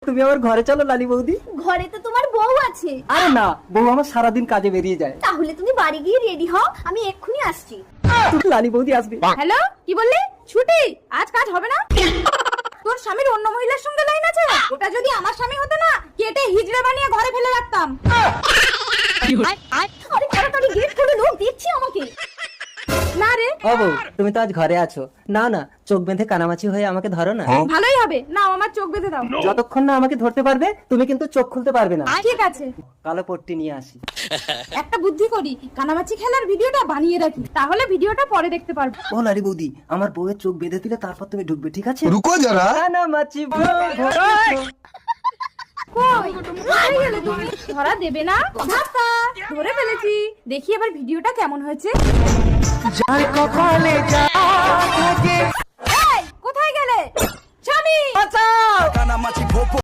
তুমি আমার ঘরে চলো লালি বৌদি। ঘরে তো তোমার বউ আছে। আরে না, বউ আমার সারাদিন কাজে বেরিয়ে যায়। তাহলে তুমি বাড়ি গিয়ে রেডি হও, আমি এক্ষুনি আসছি। লালি বৌদি আসবে। হ্যালো, কি বললি? ছুটি? আজ কাজ হবে না? তোর স্বামীর অন্য মহিলার সঙ্গে লাইন আছে? ওটা যদি আমার স্বামী হতো না, কেটে হিজড়ে বানিয়ে ঘরে ফেলে রাখতাম। আরে তাড়াতাড়ি গেট খুলে লোক দেখছি আমাকে। না রে, ও বউ, তুমি তো আজ ঘরে আছো। না না, চোখ বেঁধে কানামাছি হয়ে আমাকে ধরো না। ভালোই হবে। না, আমার চোখ বেঁধে দাও। যতক্ষণ না আমাকে ধরতে পারবে তুমি কিন্তু চোখ খুলতে পারবে না। ঠিক আছে, কালো পট্টি নিয়ে আসি। একটা বুদ্ধি করি, কানামাছি খেলার ভিডিওটা বানিয়ে রাখি, তাহলে ভিডিওটা পরে দেখতে পারবো। ও লালি বৌদি, আমার বউয়ের চোখ বেঁধে দিলে তারপর তুমি ঢুকবে, ঠিক আছে? रुको जरा। কানামাছি কই, কোথায় গেলে তুমি? ধরা দেবে না? ধাপ্পা, ধরে ফেলেছি। দেখি এবার ভিডিওটা কেমন হয়েছে। এই, কোথায় গেলে? স্বামী, বাঁচাও।